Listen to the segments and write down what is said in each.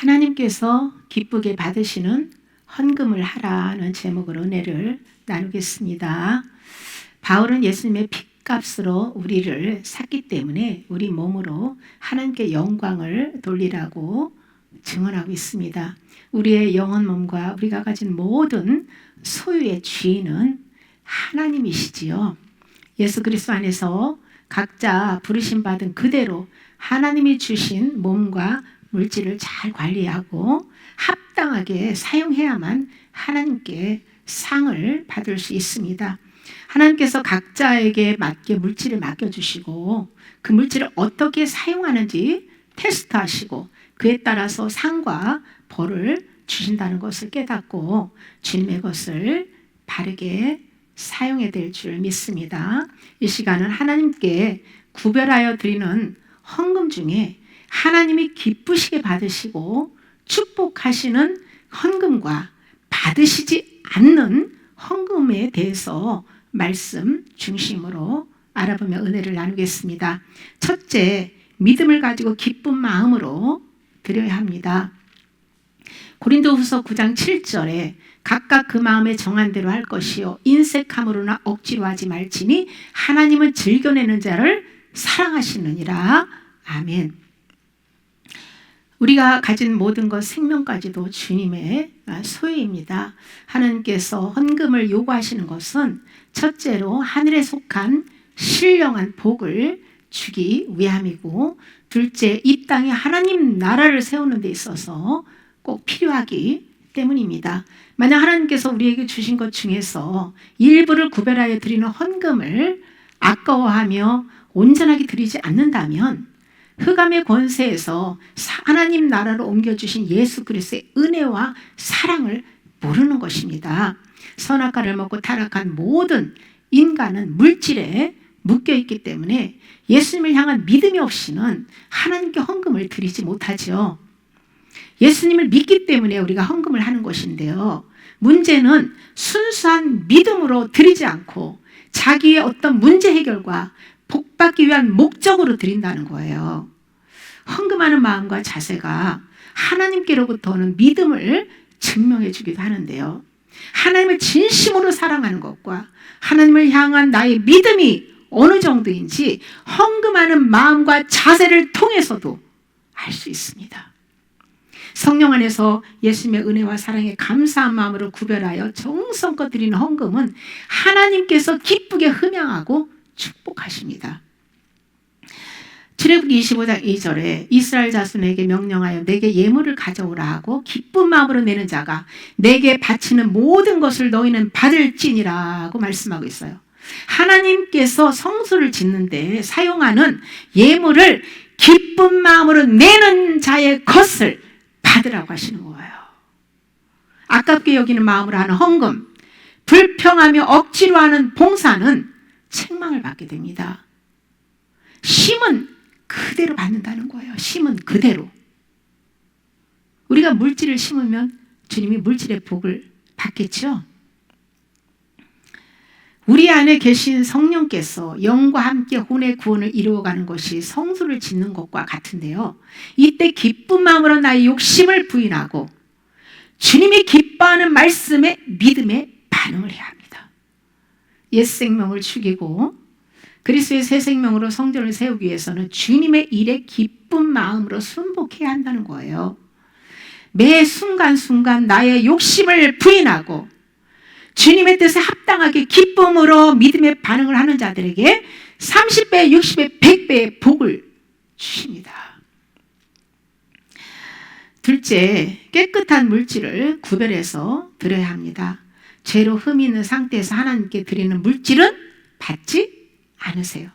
하나님께서 기쁘게 받으시는 헌금을 하라는 제목으로 은혜를 나누겠습니다. 바울은 예수님의 핏값으로 우리를 샀기 때문에 우리 몸으로 하나님께 영광을 돌리라고 증언하고 있습니다. 우리의 영혼 몸과 우리가 가진 모든 소유의 주인은 하나님이시지요. 예수 그리스도 안에서 각자 부르심 받은 그대로 하나님이 주신 몸과 물질을 잘 관리하고 합당하게 사용해야만 하나님께 상을 받을 수 있습니다. 하나님께서 각자에게 맞게 물질을 맡겨주시고 그 물질을 어떻게 사용하는지 테스트하시고 그에 따라서 상과 벌을 주신다는 것을 깨닫고 주님의 것을 바르게 사용해야 될 줄 믿습니다. 이 시간은 하나님께 구별하여 드리는 헌금 중에 하나님이 기쁘시게 받으시고 축복하시는 헌금과 받으시지 않는 헌금에 대해서 말씀 중심으로 알아보며 은혜를 나누겠습니다. 첫째, 믿음을 가지고 기쁜 마음으로 드려야 합니다. 고린도후서 9장 7절에 각각 그 마음에 정한 대로 할 것이요 인색함으로나 억지로 하지 말지니 하나님은 즐겨내는 자를 사랑하시느니라. 아멘. 우리가 가진 모든 것 생명까지도 주님의 소유입니다. 하나님께서 헌금을 요구하시는 것은 첫째로 하늘에 속한 신령한 복을 주기 위함이고, 둘째 이 땅에 하나님 나라를 세우는 데 있어서 꼭 필요하기 때문입니다. 만약 하나님께서 우리에게 주신 것 중에서 일부를 구별하여 드리는 헌금을 아까워하며 온전하게 드리지 않는다면 흑암의 권세에서 하나님 나라로 옮겨주신 예수 그리스도의 은혜와 사랑을 모르는 것입니다. 선악과를 먹고 타락한 모든 인간은 물질에 묶여있기 때문에 예수님을 향한 믿음이 없이는 하나님께 헌금을 드리지 못하죠. 예수님을 믿기 때문에 우리가 헌금을 하는 것인데요. 문제는 순수한 믿음으로 드리지 않고 자기의 어떤 문제 해결과 복받기 위한 목적으로 드린다는 거예요. 헌금하는 마음과 자세가 하나님께로부터 오는 믿음을 증명해 주기도 하는데요. 하나님을 진심으로 사랑하는 것과 하나님을 향한 나의 믿음이 어느 정도인지 헌금하는 마음과 자세를 통해서도 알 수 있습니다. 성령 안에서 예수님의 은혜와 사랑에 감사한 마음으로 구별하여 정성껏 드리는 헌금은 하나님께서 기쁘게 흠양하고 축복하십니다. 출애굽기 25장 2절에 이스라엘 자손에게 명령하여 내게 예물을 가져오라 하고 기쁜 마음으로 내는 자가 내게 바치는 모든 것을 너희는 받을지니라고 말씀하고 있어요. 하나님께서 성소를 짓는 데 사용하는 예물을 기쁜 마음으로 내는 자의 것을 받으라고 하시는 거예요. 아깝게 여기는 마음으로 하는 헌금, 불평하며 억지로 하는 봉사는 책망을 받게 됩니다. 심은 그대로 받는다는 거예요. 심은 그대로. 우리가 물질을 심으면 주님이 물질의 복을 받겠죠. 우리 안에 계신 성령께서 영과 함께 혼의 구원을 이루어가는 것이 성소를 짓는 것과 같은데요. 이때 기쁜 마음으로 나의 욕심을 부인하고 주님이 기뻐하는 말씀에 믿음에 반응을 해야 합니다. 옛 생명을 죽이고 그리스도의 새 생명으로 성전을 세우기 위해서는 주님의 일에 기쁜 마음으로 순복해야 한다는 거예요. 매 순간순간 나의 욕심을 부인하고 주님의 뜻에 합당하게 기쁨으로 믿음의 반응을 하는 자들에게 30배, 60배, 100배의 복을 주십니다. 둘째, 깨끗한 물질을 구별해서 드려야 합니다. 죄로 흠이 있는 상태에서 하나님께 드리는 물질은 받지 않으세요.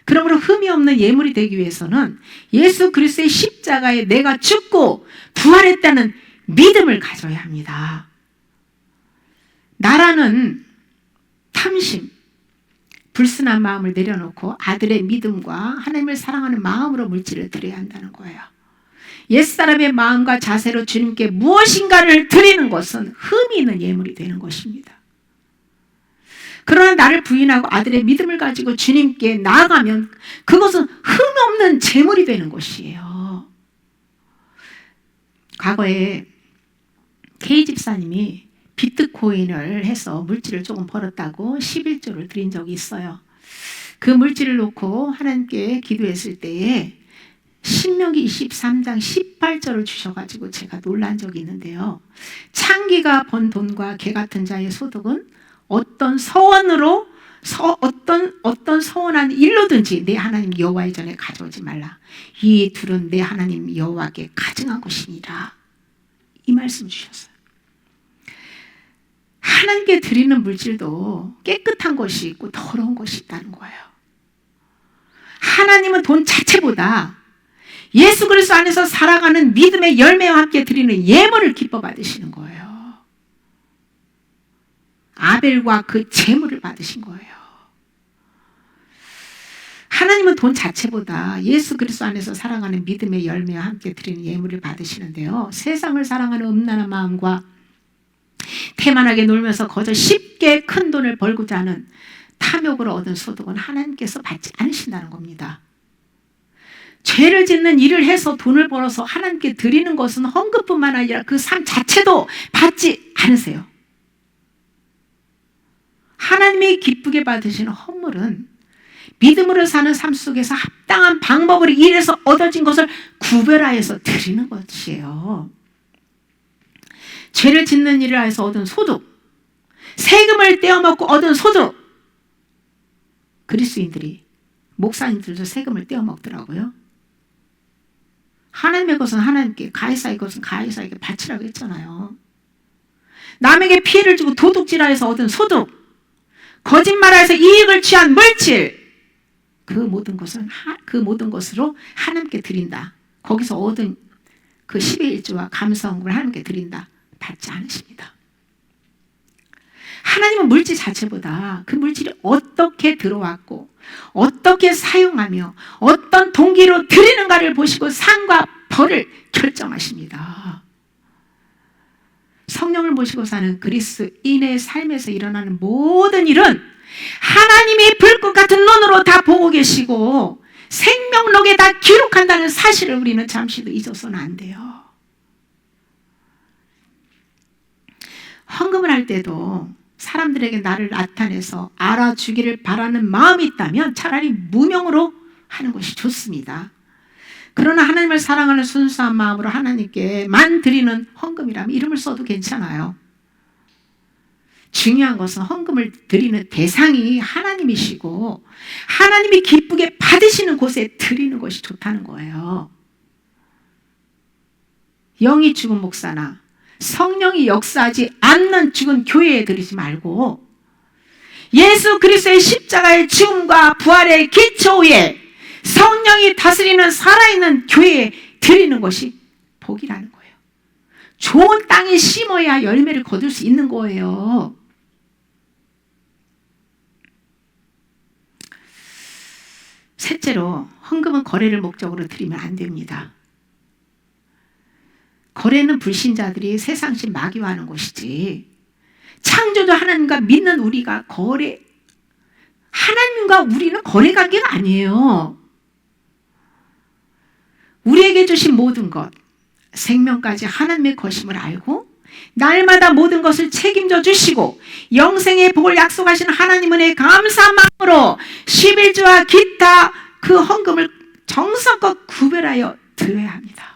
그러므로 흠이 없는 예물이 되기 위해서는 예수 그리스도의 십자가에 내가 죽고 부활했다는 믿음을 가져야 합니다. 나라는 탐심, 불순한 마음을 내려놓고 아들의 믿음과 하나님을 사랑하는 마음으로 물질을 드려야 한다는 거예요. 옛사람의 마음과 자세로 주님께 무엇인가를 드리는 것은 흠이 있는 예물이 되는 것입니다. 그러나 나를 부인하고 아들의 믿음을 가지고 주님께 나아가면 그것은 흠 없는 제물이 되는 것이에요. 과거에 K 집사님이 비트코인을 해서 물질을 조금 벌었다고 11조를 드린 적이 있어요. 그 물질을 놓고 하나님께 기도했을 때에 신명기 23장 18절을 주셔가지고 제가 놀란 적이 있는데요. 창기가 번 돈과 개 같은 자의 소득은 어떤 서원으로 어떤 서원한 일로든지 내 하나님 여호와의 전에 가져오지 말라. 이 둘은 내 하나님 여호와께 가증한 것이니라. 이 말씀 주셨어요. 하나님께 드리는 물질도 깨끗한 것이 있고 더러운 것이 있다는 거예요. 하나님은 돈 자체보다 예수 그리스도 안에서 살아가는 믿음의 열매와 함께 드리는 예물을 기뻐 받으시는 거예요. 아벨과 그 제물을 받으신 거예요. 하나님은 돈 자체보다 예수 그리스도 안에서 살아가는 믿음의 열매와 함께 드리는 예물을 받으시는데요. 세상을 사랑하는 음란한 마음과 태만하게 놀면서 거저 쉽게 큰 돈을 벌고자 하는 탐욕으로 얻은 소득은 하나님께서 받지 않으신다는 겁니다. 죄를 짓는 일을 해서 돈을 벌어서 하나님께 드리는 것은 헌금뿐만 아니라 그 삶 자체도 받지 않으세요. 하나님이 기쁘게 받으시는 헌물은 믿음으로 사는 삶 속에서 합당한 방법으로 일해서 얻어진 것을 구별하여서 드리는 것이에요. 죄를 짓는 일을 해서 얻은 소득, 세금을 떼어먹고 얻은 소득. 그리스도인들이, 목사님들도 세금을 떼어먹더라고요. 하나님의 것은 하나님께, 가이사의 것은 가이사에게 바치라고 했잖아요. 남에게 피해를 주고 도둑질하여서 얻은 소득, 거짓말하여서 이익을 취한 물질, 그 모든 것으로 하나님께 드린다. 거기서 얻은 그 10의 1조와 감사헌금을 하나님께 드린다. 받지 않으십니다. 하나님은 물질 자체보다 그 물질이 어떻게 들어왔고 어떻게 사용하며 어떤 동기로 드리는가를 보시고 상과 벌을 결정하십니다. 성령을 모시고 사는 그리스도인의 삶에서 일어나는 모든 일은 하나님이 불꽃 같은 눈으로 다 보고 계시고 생명록에 다 기록한다는 사실을 우리는 잠시도 잊어서는 안 돼요. 헌금을 할 때도 사람들에게 나를 나타내서 알아주기를 바라는 마음이 있다면 차라리 무명으로 하는 것이 좋습니다. 그러나 하나님을 사랑하는 순수한 마음으로 하나님께만 드리는 헌금이라면 이름을 써도 괜찮아요. 중요한 것은 헌금을 드리는 대상이 하나님이시고 하나님이 기쁘게 받으시는 곳에 드리는 것이 좋다는 거예요. 영이 죽은 목사나 성령이 역사하지 않는 죽은 교회에 드리지 말고 예수 그리스도의 십자가의 죽음과 부활의 기초 위에 성령이 다스리는 살아있는 교회에 드리는 것이 복이라는 거예요. 좋은 땅에 심어야 열매를 거둘 수 있는 거예요. 셋째로, 헌금은 거래를 목적으로 드리면 안 됩니다. 거래는 불신자들이 세상신 마귀화하는 것이지 창조주 하나님과 믿는 우리가 하나님과 우리는 거래 관계가 아니에요. 우리에게 주신 모든 것, 생명까지 하나님의 것임을 알고 날마다 모든 것을 책임져 주시고 영생의 복을 약속하신 하나님 은혜에 감사한 마음으로 11조와 기타 그 헌금을 정성껏 구별하여 드려야 합니다.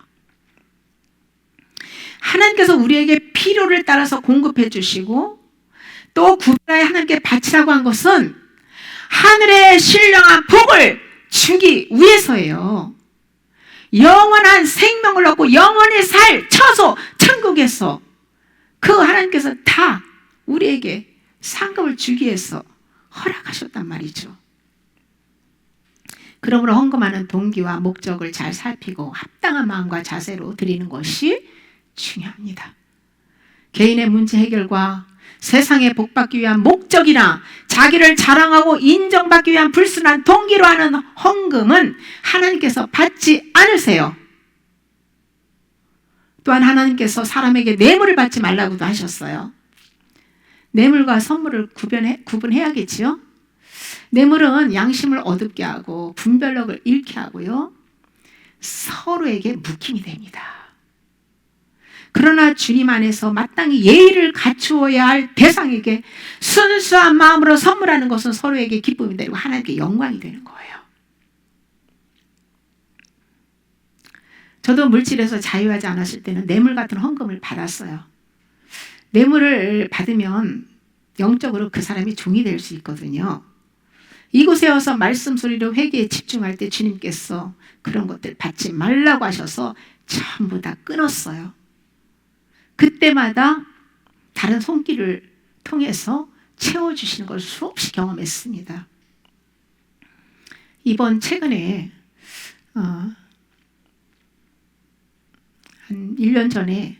하나님께서 우리에게 필요를 따라서 공급해 주시고 또 구별하여 하나님께 바치라고 한 것은 하늘의 신령한 복을 주기 위해서예요. 영원한 생명을 얻고 영원히 살 처소 천국에서 그 하나님께서 다 우리에게 상급을 주기 위해서 허락하셨단 말이죠. 그러므로 헌금하는 동기와 목적을 잘 살피고 합당한 마음과 자세로 드리는 것이 중요합니다. 개인의 문제 해결과 세상에 복받기 위한 목적이나 자기를 자랑하고 인정받기 위한 불순한 동기로 하는 헌금은 하나님께서 받지 않으세요. 또한 하나님께서 사람에게 뇌물을 받지 말라고도 하셨어요. 뇌물과 선물을 구분해야겠지요. 뇌물은 양심을 어둡게 하고 분별력을 잃게 하고요. 서로에게 묵힘이 됩니다. 그러나 주님 안에서 마땅히 예의를 갖추어야 할 대상에게 순수한 마음으로 선물하는 것은 서로에게 기쁨이 되고 하나님께 영광이 되는 거예요. 저도 물질에서 자유하지 않았을 때는 뇌물 같은 헌금을 받았어요. 뇌물을 받으면 영적으로 그 사람이 종이 될 수 있거든요. 이곳에 와서 말씀 소리로 회개에 집중할 때 주님께서 그런 것들 받지 말라고 하셔서 전부 다 끊었어요. 그때마다 다른 손길을 통해서 채워주시는 걸 수없이 경험했습니다. 이번 최근에 한 1년 전에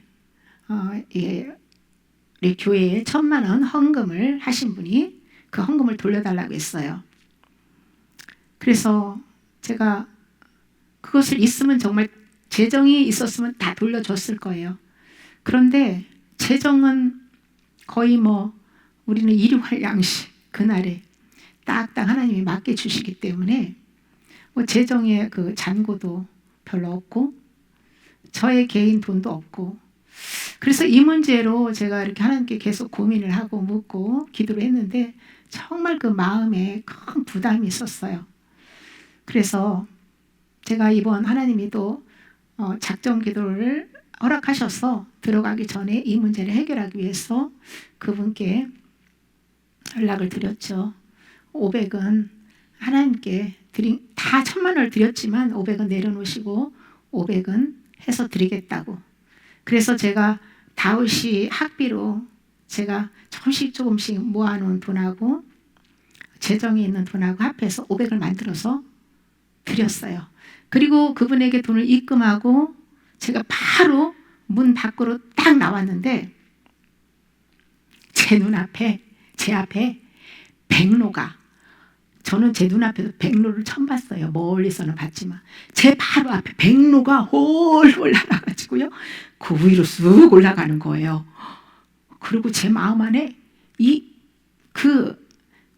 우리 교회에 1,000만 원 헌금을 하신 분이 그 헌금을 돌려달라고 했어요. 그래서 제가 그것을 있으면 정말 재정이 있었으면 다 돌려줬을 거예요. 그런데 재정은 거의 우리는 일용할 양식 그날에 딱딱 하나님이 맡겨주시기 때문에 재정의 그 잔고도 별로 없고 저의 개인 돈도 없고, 그래서 이 문제로 제가 이렇게 하나님께 계속 고민을 하고 묻고 기도를 했는데 정말 그 마음에 큰 부담이 있었어요. 그래서 제가 이번 하나님이 또 작정 기도를 허락하셔서 들어가기 전에 이 문제를 해결하기 위해서 그분께 연락을 드렸죠. 500은 하나님께 다 1,000만 원을 드렸지만 500은 내려놓으시고 500은 해서 드리겠다고. 그래서 제가 다윗이 학비로 제가 조금씩 모아놓은 돈하고 재정에 있는 돈하고 합해서 500을 만들어서 드렸어요. 그리고 그분에게 돈을 입금하고 제가 바로 문 밖으로 딱 나왔는데 제 앞에 백로가, 저는 제 눈앞에서 백로를 처음 봤어요. 멀리서는 봤지만 제 바로 앞에 백로가 홀홀 날아가지고요. 그 위로 쑥 올라가는 거예요. 그리고 제 마음 안에 그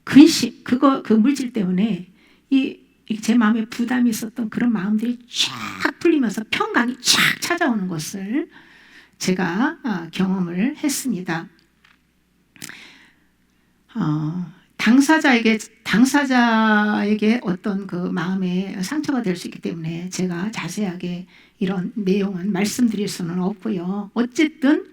근심, 그 물질 때문에 제 마음에 부담이 있었던 그런 마음들이 쫙 풀리면서 평강이 쫙 찾아오는 것을 제가 경험을 했습니다. 당사자에게 어떤 그 마음의 상처가 될 수 있기 때문에 제가 자세하게 이런 내용은 말씀드릴 수는 없고요. 어쨌든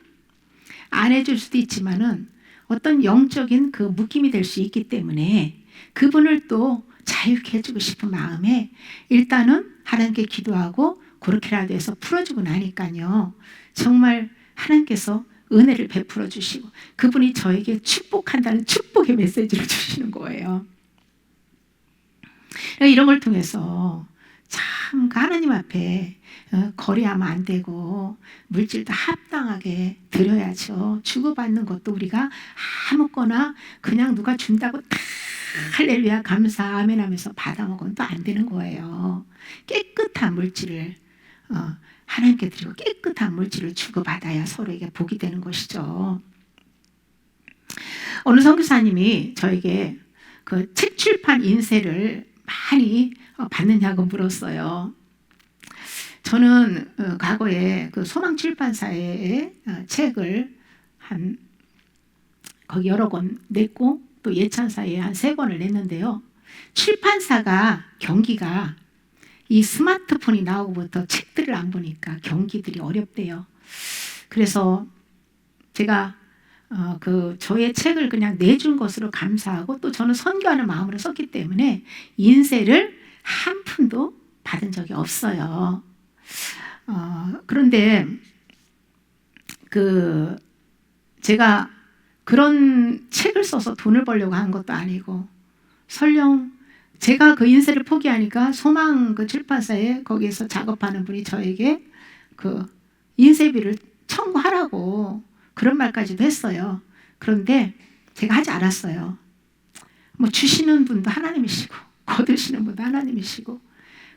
안 해줄 수도 있지만은 어떤 영적인 그 묶임이 될 수 있기 때문에 그분을 또 자유케 해주고 싶은 마음에 일단은 하나님께 기도하고 그렇게라도 해서 풀어주고 나니까요. 정말 하나님께서 은혜를 베풀어 주시고 그분이 저에게 축복한다는 축복의 메시지를 주시는 거예요. 이런 걸 통해서 참 하나님 앞에 거래하면 안 되고 물질도 합당하게 드려야죠. 주고받는 것도 우리가 아무거나 그냥 누가 준다고 다 할렐루야 감사 아멘 하면서 받아먹으면 또 안 되는 거예요. 깨끗한 물질을 하나님께 드리고 깨끗한 물질을 주고받아야 서로에게 복이 되는 것이죠. 어느 선교사님이 저에게 그 책 출판 인쇄를 많이 받느냐고 물었어요. 저는 과거에 그 소망 출판사에 책을 거기 여러 권 냈고 또 예찬사에 한 3권을 냈는데요. 출판사가 경기가 이 스마트폰이 나오고부터 책들을 안 보니까 경기들이 어렵대요. 그래서 제가 저의 책을 그냥 내준 것으로 감사하고 또 저는 선교하는 마음으로 썼기 때문에 인쇄를 한 푼도 받은 적이 없어요. 그런데 제가 그런 책을 써서 돈을 벌려고 한 것도 아니고 설령 제가 그 인쇄를 포기하니까 소망 그 출판사에 거기에서 작업하는 분이 저에게 그 인쇄비를 청구하라고 그런 말까지도 했어요. 그런데 제가 하지 않았어요. 주시는 분도 하나님이시고 거두시는 분도 하나님이시고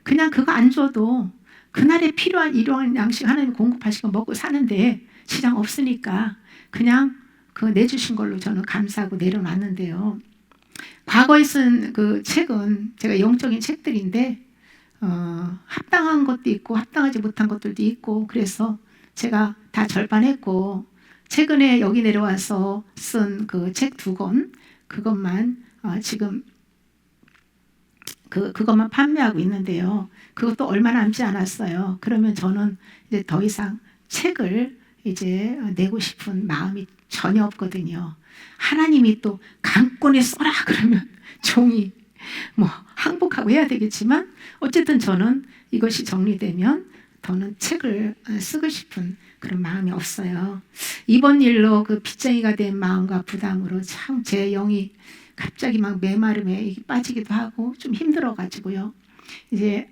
그냥 그거 안 줘도 그날에 필요한 일용할 양식 하나님 공급하시고 먹고 사는데 시장 없으니까 그냥 그 내주신 걸로 저는 감사하고 내려놨는데요. 과거에 쓴 그 책은 제가 영적인 책들인데 합당한 것도 있고 합당하지 못한 것들도 있고 그래서 제가 다 절반했고 최근에 여기 내려와서 쓴 그 책 2권 그것만 지금 그것만 판매하고 있는데요. 그것도 얼마 남지 않았어요. 그러면 저는 이제 더 이상 책을 이제 내고 싶은 마음이 전혀 없거든요. 하나님이 또 강권에 써라 그러면 종이 뭐 항복하고 해야 되겠지만 어쨌든 저는 이것이 정리되면 더는 책을 쓰고 싶은 그런 마음이 없어요. 이번 일로 그 빚쟁이가 된 마음과 부담으로 참 제 영이 갑자기 막 메마름에 빠지기도 하고 좀 힘들어가지고요. 이제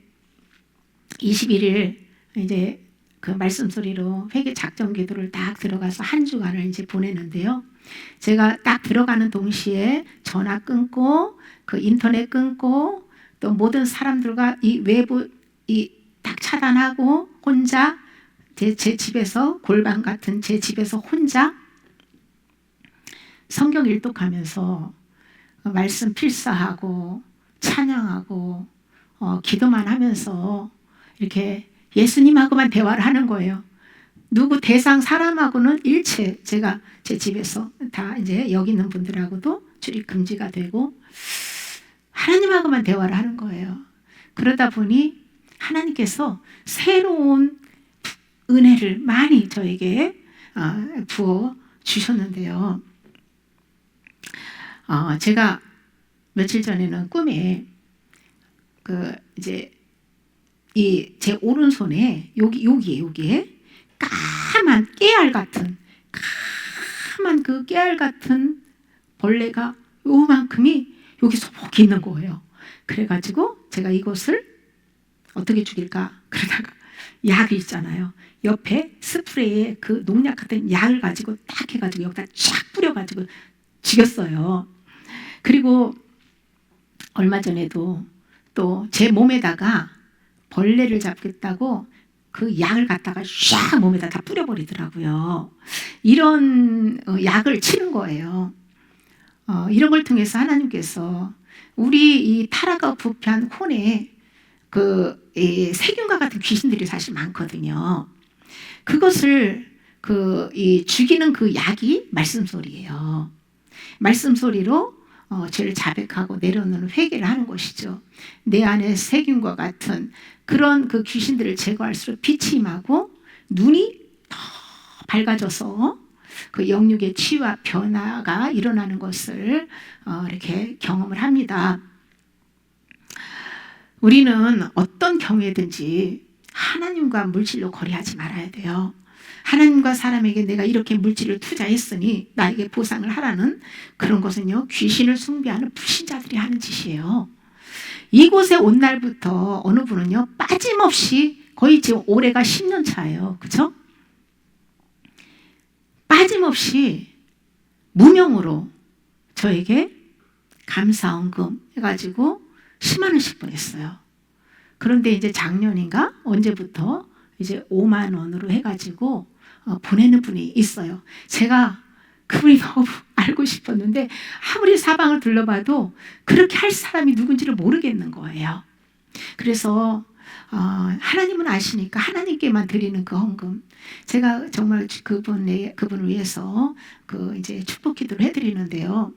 21일 이제 그 말씀 소리로 회개 작전 기도를 딱 들어가서 한 주간을 이제 보내는데요. 제가 딱 들어가는 동시에 전화 끊고 그 인터넷 끊고 또 모든 사람들과 이 외부 딱 차단하고 혼자 제 집에서 골방 같은 제 집에서 혼자 성경 일독하면서 말씀 필사하고 찬양하고 기도만 하면서 이렇게 예수님하고만 대화를 하는 거예요. 누구 대상 사람하고는 일체 제가 제 집에서 다 이제 여기 있는 분들하고도 출입 금지가 되고 하나님하고만 대화를 하는 거예요. 그러다 보니 하나님께서 새로운 은혜를 많이 저에게 부어 주셨는데요. 제가 며칠 전에는 꿈에 그 이제 이 제 오른손에 여기에 까만 깨알 같은 까만 그 깨알 같은 벌레가 요만큼이 여기 속히 있는 거예요. 그래가지고 제가 이것을 어떻게 죽일까 그러다가 약이 있잖아요. 옆에 스프레이에 그 농약 같은 약을 가지고 딱 해가지고 여기다 쫙 뿌려가지고 죽였어요. 그리고 얼마 전에도 또 제 몸에다가 벌레를 잡겠다고 그 약을 갖다가 쫙 몸에다 다 뿌려버리더라고요. 이런 약을 치는 거예요. 이런 걸 통해서 하나님께서 우리 이 타락과 부패한 혼에 그 세균과 같은 귀신들이 사실 많거든요. 그것을 이 죽이는 그 약이 말씀 소리예요. 말씀 소리로 죄를 자백하고 내려놓는 회개를 하는 것이죠. 내 안에 세균과 같은 그런 그 귀신들을 제거할수록 빛이 임하고 눈이 더 밝아져서 그 영육의 치유와 변화가 일어나는 것을 이렇게 경험을 합니다. 우리는 어떤 경우에든지 하나님과 물질로 거래하지 말아야 돼요. 하나님과 사람에게 내가 이렇게 물질을 투자했으니 나에게 보상을 하라는 그런 것은요, 귀신을 숭배하는 불신자들이 하는 짓이에요. 이곳에 온 날부터 어느 분은요, 빠짐없이 거의 지금 올해가 10년 차예요. 그렇죠? 빠짐없이 무명으로 저에게 감사원금 해가지고 10만 원씩 보냈어요. 그런데 이제 작년인가 언제부터 이제 5만 원으로 해가지고 보내는 분이 있어요. 제가 그분이 너무 알고 싶었는데 아무리 사방을 둘러봐도 그렇게 할 사람이 누군지를 모르겠는 거예요. 그래서 하나님은 아시니까 하나님께만 드리는 그 헌금, 제가 정말 그분을 위해서 이제 축복 기도를 해드리는데요.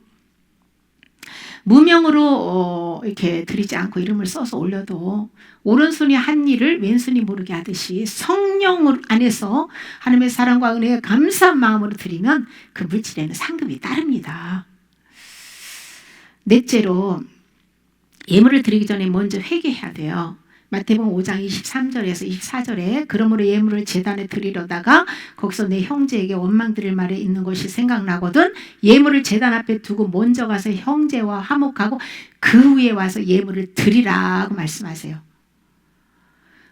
무명으로 이렇게 드리지 않고 이름을 써서 올려도 오른손이 한 일을 왼손이 모르게 하듯이 성령 안에서 하나님의 사랑과 은혜에 감사한 마음으로 드리면 그 물질에는 상급이 따릅니다. 넷째로 예물을 드리기 전에 먼저 회개해야 돼요. 마태복음 5장 23절에서 24절에 그러므로 예물을 제단에 드리려다가 거기서 내 형제에게 원망 드릴 말이 있는 것이 생각나거든 예물을 제단 앞에 두고 먼저 가서 형제와 화목하고 그 후에 와서 예물을 드리라고 말씀하세요.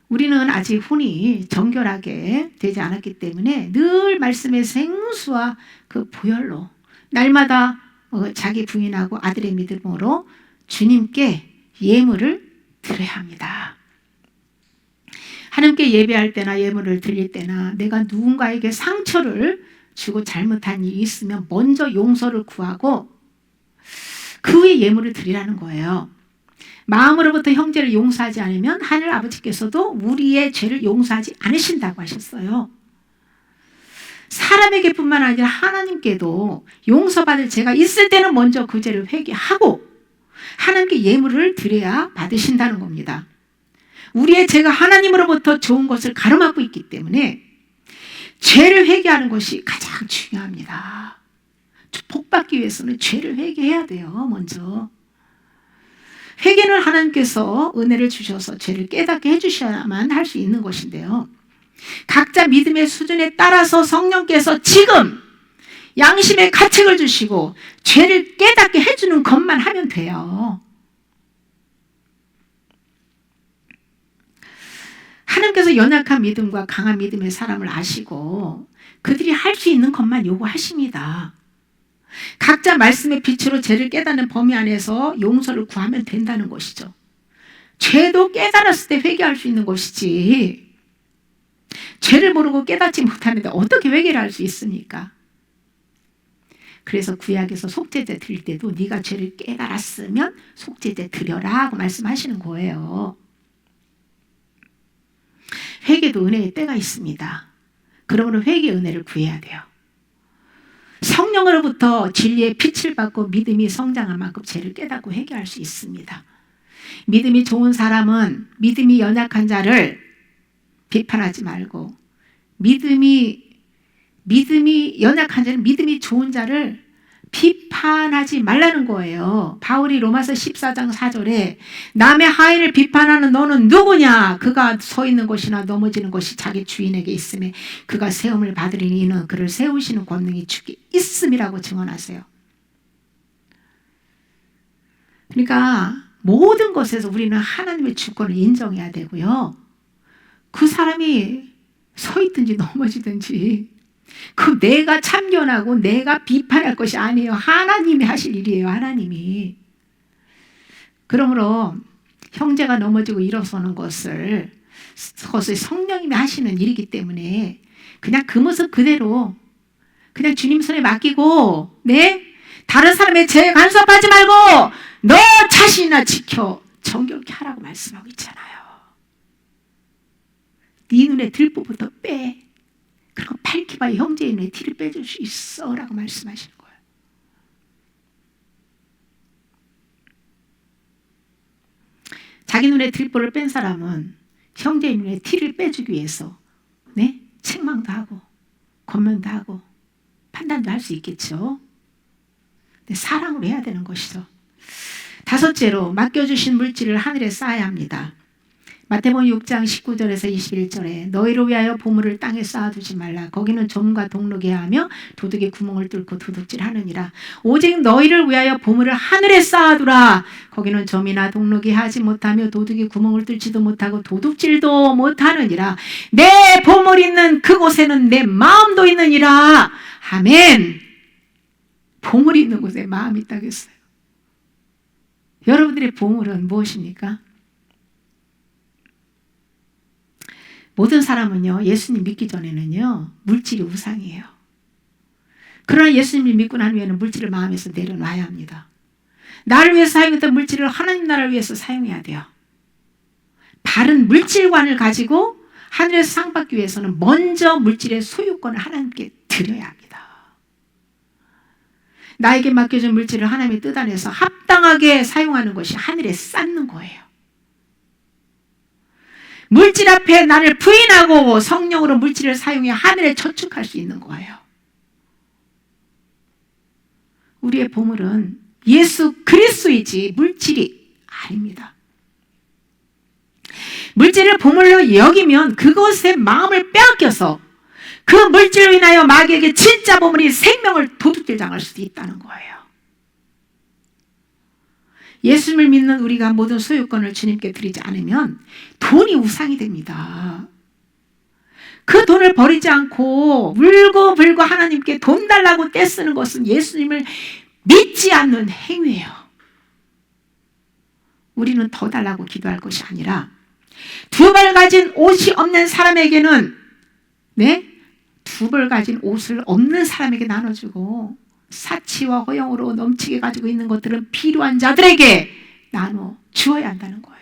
우리는 아직 혼이 정결하게 되지 않았기 때문에 늘 말씀의 생수와 그 보혈로 날마다 자기 부인하고 아들의 믿음으로 주님께 예물을 드려야 합니다. 하나님께 예배할 때나 예물을 드릴 때나 내가 누군가에게 상처를 주고 잘못한 일이 있으면 먼저 용서를 구하고 그 후에 예물을 드리라는 거예요. 마음으로부터 형제를 용서하지 않으면 하늘 아버지께서도 우리의 죄를 용서하지 않으신다고 하셨어요. 사람에게뿐만 아니라 하나님께도 용서받을 죄가 있을 때는 먼저 그 죄를 회개하고 하나님께 예물을 드려야 받으신다는 겁니다. 우리의 죄가 하나님으로부터 좋은 것을 가로막고 있기 때문에 죄를 회개하는 것이 가장 중요합니다. 복 받기 위해서는 죄를 회개해야 돼요. 먼저 회개는 하나님께서 은혜를 주셔서 죄를 깨닫게 해주셔야만 할 수 있는 것인데요, 각자 믿음의 수준에 따라서 성령께서 지금 양심의 가책을 주시고 죄를 깨닫게 해주는 것만 하면 돼요. 하나님께서 연약한 믿음과 강한 믿음의 사람을 아시고 그들이 할 수 있는 것만 요구하십니다. 각자 말씀의 빛으로 죄를 깨닫는 범위 안에서 용서를 구하면 된다는 것이죠. 죄도 깨달았을 때 회개할 수 있는 것이지, 죄를 모르고 깨닫지 못하는데 어떻게 회개를 할 수 있습니까? 그래서 구약에서 속죄제 드릴 때도 네가 죄를 깨달았으면 속죄제 드려라 하고 말씀하시는 거예요. 회개도 은혜의 때가 있습니다. 그러므로 회개의 은혜를 구해야 돼요. 성령으로부터 진리의 빛을 받고 믿음이 성장할 만큼 죄를 깨닫고 회개할 수 있습니다. 믿음이 좋은 사람은 믿음이 연약한 자를 비판하지 말고, 믿음이 연약한 자는 믿음이 좋은 자를 비판하지 말라는 거예요. 바울이 로마서 14장 4절에 남의 하인을 비판하는 너는 누구냐? 그가 서 있는 것이나 넘어지는 것이 자기 주인에게 있음에 그가 세움을 받으리니 이는 그를 세우시는 권능이 주께 있음이라고 증언하세요. 그러니까 모든 것에서 우리는 하나님의 주권을 인정해야 되고요, 그 사람이 서 있든지 넘어지든지 그 내가 참견하고 내가 비판할 것이 아니에요. 하나님이 하실 일이에요. 하나님이. 그러므로 형제가 넘어지고 일어서는 것을 성령님이 하시는 일이기 때문에 그냥 그 모습 그대로 그냥 주님 손에 맡기고, 네? 다른 사람의 죄에 간섭하지 말고 너 자신이나 지켜 정결케 하라고 말씀하고 있잖아요. 네 눈에 들보부터 빼. 그리고 밝히봐야 형제의 눈에 티를 빼줄 수 있어 라고 말씀하시는 거예요. 자기 눈에 들보를 뺀 사람은 형제의 눈에 티를 빼주기 위해서, 네? 책망도 하고 권면도 하고 판단도 할 수 있겠죠. 근데 사랑으로 해야 되는 것이죠. 다섯째로, 맡겨주신 물질을 하늘에 쌓아야 합니다. 마태복음 6장 19절에서 21절에 너희를 위하여 보물을 땅에 쌓아두지 말라. 거기는 점과 동록이 하며 도둑이 구멍을 뚫고 도둑질하느니라. 오직 너희를 위하여 보물을 하늘에 쌓아두라. 거기는 점이나 동록이 하지 못하며 도둑이 구멍을 뚫지도 못하고 도둑질도 못하느니라. 내 보물 있는 그곳에는 내 마음도 있느니라. 아멘. 보물이 있는 곳에 마음이 있다겠어요. 여러분들의 보물은 무엇입니까? 모든 사람은요, 예수님 믿기 전에는요, 물질이 우상이에요. 그러나 예수님을 믿고 난 후에는 물질을 마음에서 내려놔야 합니다. 나를 위해서 사용했던 물질을 하나님 나라를 위해서 사용해야 돼요. 바른 물질관을 가지고 하늘에서 상 받기 위해서는 먼저 물질의 소유권을 하나님께 드려야 합니다. 나에게 맡겨준 물질을 하나님이 뜯어내서 합당하게 사용하는 것이 하늘에 쌓는 거예요. 물질 앞에 나를 부인하고 성령으로 물질을 사용해 하늘에 저축할 수 있는 거예요. 우리의 보물은 예수 그리스도이지 물질이 아닙니다. 물질을 보물로 여기면 그것의 마음을 빼앗겨서 그 물질로 인하여 마귀에게 진짜 보물이 생명을 도둑질 당할 수도 있다는 거예요. 예수님을 믿는 우리가 모든 소유권을 주님께 드리지 않으면 돈이 우상이 됩니다. 그 돈을 버리지 않고 울고 불고 하나님께 돈 달라고 떼쓰는 것은 예수님을 믿지 않는 행위예요. 우리는 더 달라고 기도할 것이 아니라 두 벌 가진 옷이 없는 사람에게는, 네? 두 벌 가진 옷을 없는 사람에게 나눠주고 사치와 허영으로 넘치게 가지고 있는 것들은 필요한 자들에게 나눠 주어야 한다는 거예요.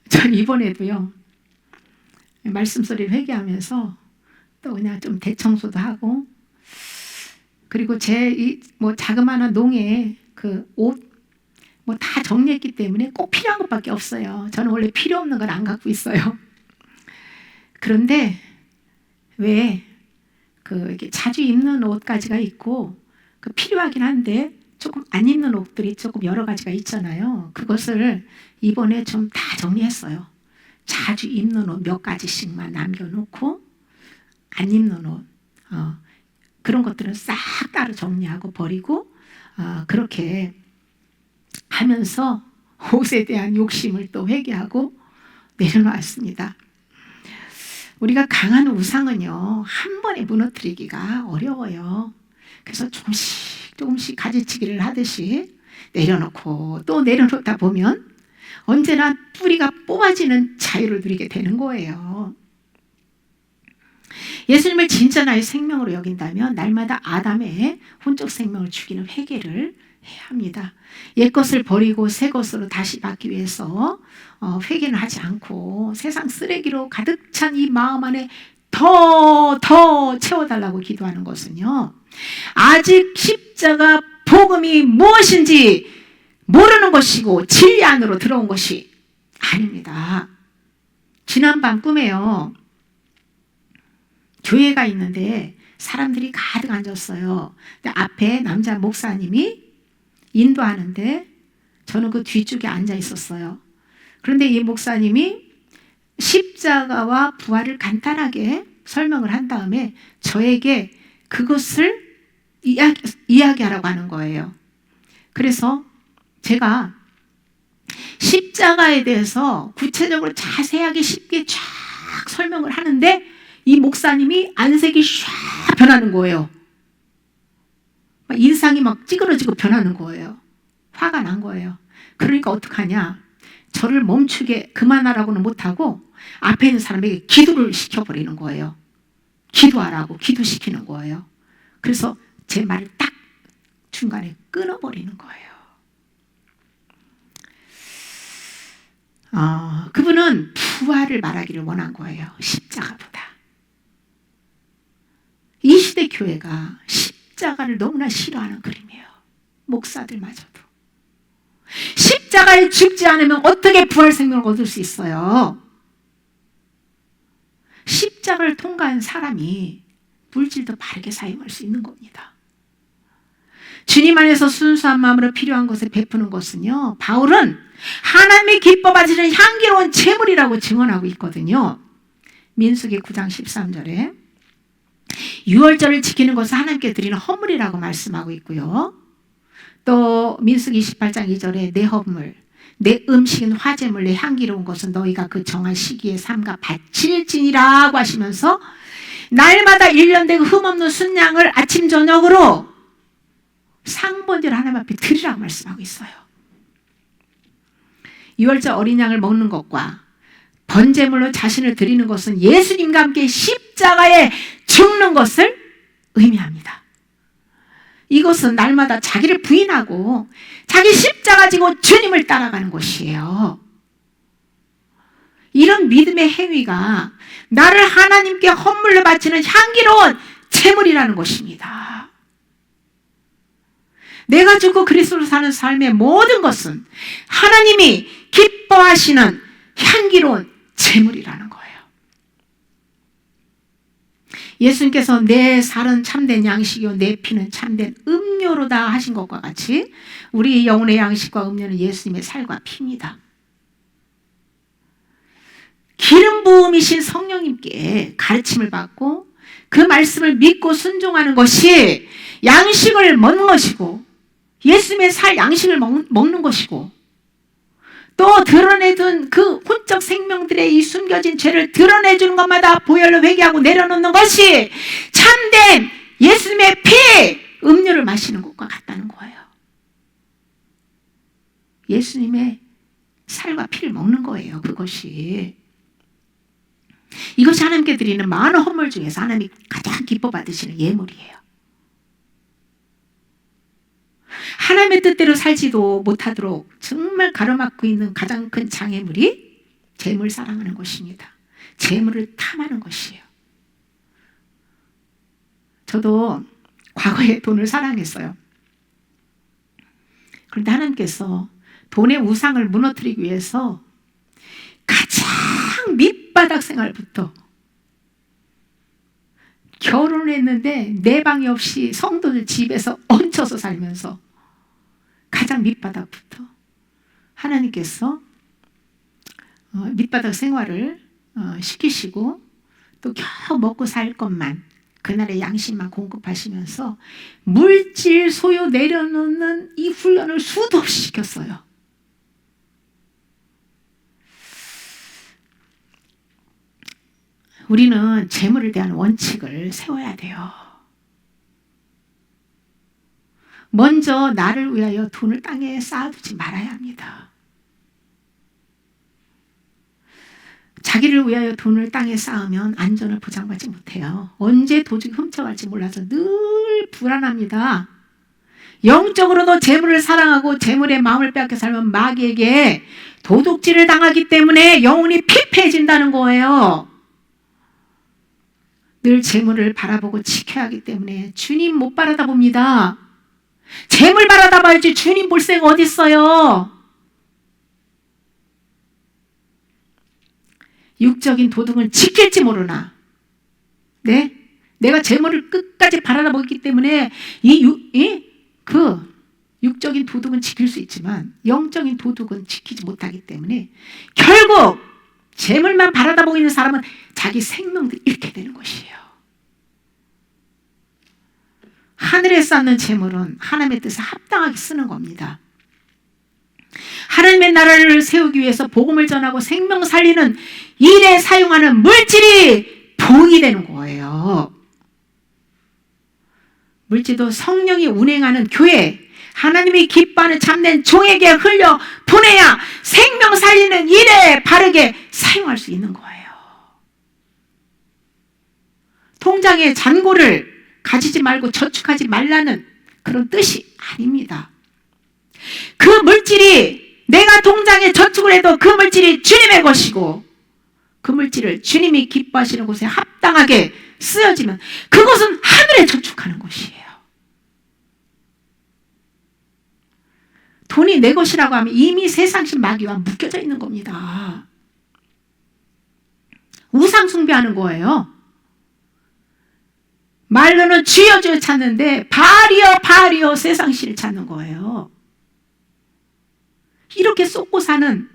전 이번에도요, 말씀 소리를 회개하면서 또 그냥 좀 대청소도 하고, 그리고 제 뭐 자그마한 농에 그 옷 뭐 다 정리했기 때문에 꼭 필요한 것밖에 없어요. 저는 원래 필요 없는 건 안 갖고 있어요. 그런데 왜 그 이렇게 자주 입는 옷가지가 있고 그 필요하긴 한데 조금 안 입는 옷들이 조금 여러 가지가 있잖아요. 그것을 이번에 좀 다 정리했어요. 자주 입는 옷 몇 가지씩만 남겨놓고 안 입는 옷 그런 것들은 싹 따로 정리하고 버리고 그렇게 하면서 옷에 대한 욕심을 또 회개하고 내려놓았습니다. 우리가 강한 우상은요, 한 번에 무너뜨리기가 어려워요. 그래서 조금씩 조금씩 가지치기를 하듯이 내려놓고 또 내려놓다 보면 언제나 뿌리가 뽑아지는 자유를 누리게 되는 거예요. 예수님을 진짜 나의 생명으로 여긴다면 날마다 아담의 혼적 생명을 죽이는 회개를 해야 합니다. 옛것을 버리고 새 것으로 다시 받기 위해서 회개는 하지 않고 세상 쓰레기로 가득 찬 이 마음 안에 더 채워달라고 기도하는 것은요, 아직 십자가 복음이 무엇인지 모르는 것이고 진리 안으로 들어온 것이 아닙니다. 지난밤 꿈에요, 교회가 있는데 사람들이 가득 앉았어요. 근데 앞에 남자 목사님이 인도하는데 저는 그 뒤쪽에 앉아 있었어요. 그런데 이 목사님이 십자가와 부활을 간단하게 설명을 한 다음에 저에게 그것을 이야기하라고 하는 거예요. 그래서 제가 십자가에 대해서 구체적으로 자세하게 쉽게 쫙 설명을 하는데 이 목사님이 안색이 샥 변하는 거예요. 인상이 막 찌그러지고 변하는 거예요. 화가 난 거예요. 그러니까 어떡하냐, 저를 멈추게 그만하라고는 못하고 앞에 있는 사람에게 기도를 시켜버리는 거예요. 기도하라고 기도시키는 거예요. 그래서 제 말을 딱 중간에 끊어버리는 거예요. 그분은 부활을 말하기를 원한 거예요. 십자가보다. 이 시대 교회가 십자가를 너무나 싫어하는 그림이에요. 목사들마저도. 십자가에 죽지 않으면 어떻게 부활 생명을 얻을 수 있어요? 십자가를 통과한 사람이 물질도 바르게 사용할 수 있는 겁니다. 주님 안에서 순수한 마음으로 필요한 것을 베푸는 것은요, 바울은 하나님이 기뻐하시는 향기로운 제물이라고 증언하고 있거든요. 민수기 9장 13절에 유월절을 지키는 것은 하나님께 드리는 헌물이라고 말씀하고 있고요. 또 민수기 28장 2절에 내 헌물, 내 음식은 화제물, 내 향기로운 것은 너희가 그 정한 시기에 삼가 바칠지니라고 하시면서 날마다 1년 된 흠없는 순양을 아침 저녁으로 상번제를 하나님 앞에 드리라고 말씀하고 있어요. 유월절 어린 양을 먹는 것과 번제물로 자신을 드리는 것은 예수님과 함께 십자가에 죽는 것을 의미합니다. 이것은 날마다 자기를 부인하고 자기 십자가 지고 주님을 따라가는 것이에요. 이런 믿음의 행위가 나를 하나님께 헌물로 바치는 향기로운 제물이라는 것입니다. 내가 죽고 그리스도로 사는 삶의 모든 것은 하나님이 기뻐하시는 향기로운 제물이라는 거예요. 예수님께서 내 살은 참된 양식이요 내 피는 참된 음료로다 하신 것과 같이 우리 영혼의 양식과 음료는 예수님의 살과 피입니다. 기름 부음이신 성령님께 가르침을 받고 그 말씀을 믿고 순종하는 것이 양식을 먹는 것이고 예수님의 살 양식을 먹는 것이고 또 드러내둔 그 혼적 생명들의 이 숨겨진 죄를 드러내주는 것마다 보혈로 회개하고 내려놓는 것이 참된 예수님의 피, 음료를 마시는 것과 같다는 거예요. 예수님의 살과 피를 먹는 거예요. 그것이. 이것이 하나님께 드리는 많은 헌물 중에서 하나님이 가장 기뻐 받으시는 예물이에요. 하나님의 뜻대로 살지도 못하도록 정말 가로막고 있는 가장 큰 장애물이 재물 사랑하는 것입니다. 재물을 탐하는 것이에요. 저도 과거에 돈을 사랑했어요. 그런데 하나님께서 돈의 우상을 무너뜨리기 위해서 가장 밑바닥 생활부터 결혼을 했는데 내 방이 없이 성도들 집에서 얹혀서 살면서 가장 밑바닥부터 하나님께서 밑바닥 생활을 시키시고 또 겨우 먹고 살 것만 그날의 양식만 공급하시면서 물질 소유 내려놓는 이 훈련을 수도 없이 시켰어요. 우리는 재물에 대한 원칙을 세워야 돼요. 먼저 나를 위하여 돈을 땅에 쌓아두지 말아야 합니다. 자기를 위하여 돈을 땅에 쌓으면 안전을 보장받지 못해요. 언제 도둑이 훔쳐갈지 몰라서 늘 불안합니다. 영적으로도 재물을 사랑하고 재물의 마음을 빼앗겨 살면 마귀에게 도둑질을 당하기 때문에 영혼이 피폐해진다는 거예요. 늘 재물을 바라보고 지켜야 하기 때문에 주님 못 바라다봅니다. 재물 바라다봐야지 주님 볼 새가 어디 있어요. 육적인 도둑은 지킬지 모르나. 네? 내가 재물을 끝까지 바라다보기 때문에 육적인 도둑은 지킬 수 있지만 영적인 도둑은 지키지 못하기 때문에 결국 재물만 바라다보고 있는 사람은 자기 생명도 잃게 되는 것이에요. 하늘에 쌓는 재물은 하나님의 뜻에 합당하게 쓰는 겁니다. 하나님의 나라를 세우기 위해서 복음을 전하고 생명 살리는 일에 사용하는 물질이 복이 되는 거예요. 물질도 성령이 운행하는 교회, 하나님이 기뻐하는 참된 종에게 흘려 보내야 생명 살리는 일에 바르게 사용할 수 있는 거예요. 통장에 잔고를 가지지 말고 저축하지 말라는 그런 뜻이 아닙니다. 그 물질이 내가 통장에 저축을 해도 그 물질이 주님의 것이고 그 물질을 주님이 기뻐하시는 곳에 합당하게 쓰여지면 그것은 하늘에 저축하는 것이에요. 돈이 내 것이라고 하면 이미 세상신 마귀와 묶여져 있는 겁니다. 우상 숭배하는 거예요. 말로는 주여 주여 찾는데 바알이여 바알이여 세상신을 찾는 거예요. 이렇게 쏟고 사는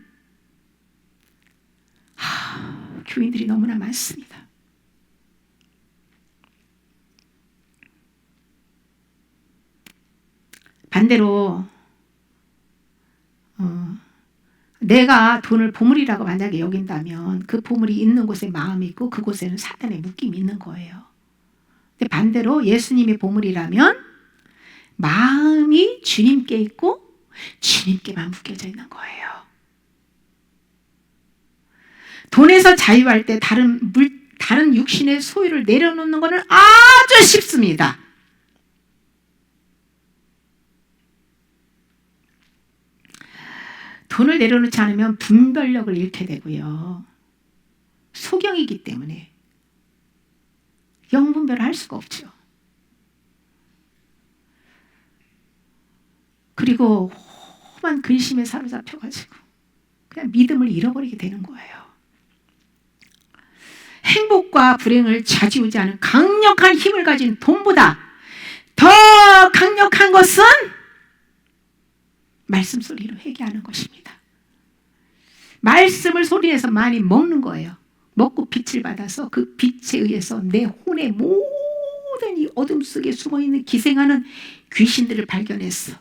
교인들이 너무나 많습니다. 반대로 내가 돈을 보물이라고 만약에 여긴다면 그 보물이 있는 곳에 마음이 있고 그곳에는 사탄의 묶임이 있는 거예요. 근데 반대로 예수님의 보물이라면 마음이 주님께 있고 주님께만 묶여져 있는 거예요. 돈에서 자유할 때 다른 육신의 소유를 내려놓는 것은 아주 쉽습니다. 돈을 내려놓지 않으면 분별력을 잃게 되고요. 소경이기 때문에 영분별을 할 수가 없죠. 그리고 험한 근심에 사로잡혀가지고 그냥 믿음을 잃어버리게 되는 거예요. 행복과 불행을 좌지우지하는 강력한 힘을 가진 돈보다 더 강력한 것은 말씀 소리로 회개하는 것입니다. 말씀을 소리내서 많이 먹는 거예요. 먹고 빛을 받아서 그 빛에 의해서 내 혼의 모든 이 어둠 속에 숨어있는 기생하는 귀신들을 발견해서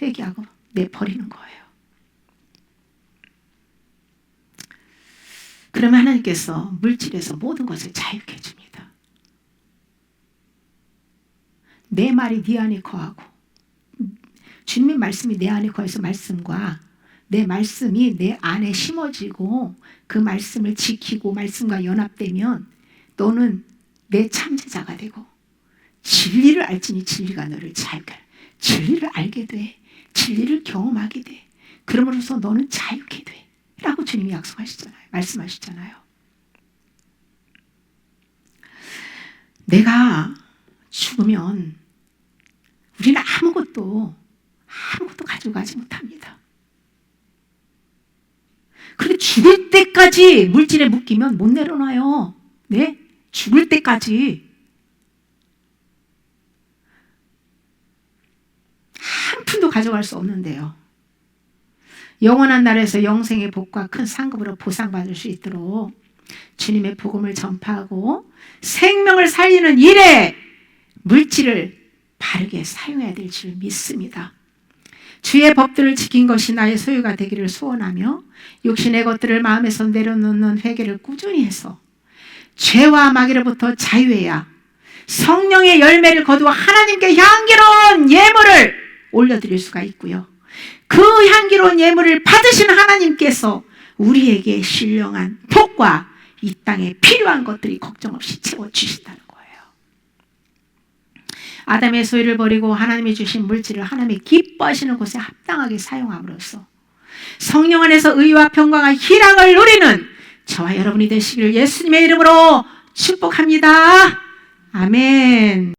회개하고 내버리는 거예요. 그러면 하나님께서 물질에서 모든 것을 자유케 해줍니다. 내 말이 네 안에 거하고 주님의 말씀이 내 안에 거해서 말씀과 내 말씀이 내 안에 심어지고 그 말씀을 지키고 말씀과 연합되면 너는 내 참제자가 되고 진리를 알지니 진리가 너를 자유케 하라. 진리를 알게 돼. 진리를 경험하게 돼. 그러므로서 너는 자유케 돼. 라고 주님이 약속하시잖아요. 말씀하시잖아요. 내가 죽으면 우리는 아무것도 가져가지 못합니다. 그런데 죽을 때까지 물질에 묶이면 못 내려놔요. 네? 죽을 때까지. 한 푼도 가져갈 수 없는데요. 영원한 나라에서 영생의 복과 큰 상급으로 보상받을 수 있도록 주님의 복음을 전파하고 생명을 살리는 일에 물질을 바르게 사용해야 될 줄 믿습니다. 주의 법들을 지킨 것이 나의 소유가 되기를 소원하며 육신의 것들을 마음에서 내려놓는 회개를 꾸준히 해서 죄와 마귀로부터 자유해야 성령의 열매를 거두어 하나님께 향기로운 예물을 올려드릴 수가 있고요. 그 향기로운 예물을 받으신 하나님께서 우리에게 신령한 복과 이 땅에 필요한 것들이 걱정 없이 채워주신다는 거예요. 아담의 소유를 버리고 하나님이 주신 물질을 하나님이 기뻐하시는 곳에 합당하게 사용함으로써 성령 안에서 의와 평강과 희락을 누리는 저와 여러분이 되시기를 예수님의 이름으로 축복합니다. 아멘.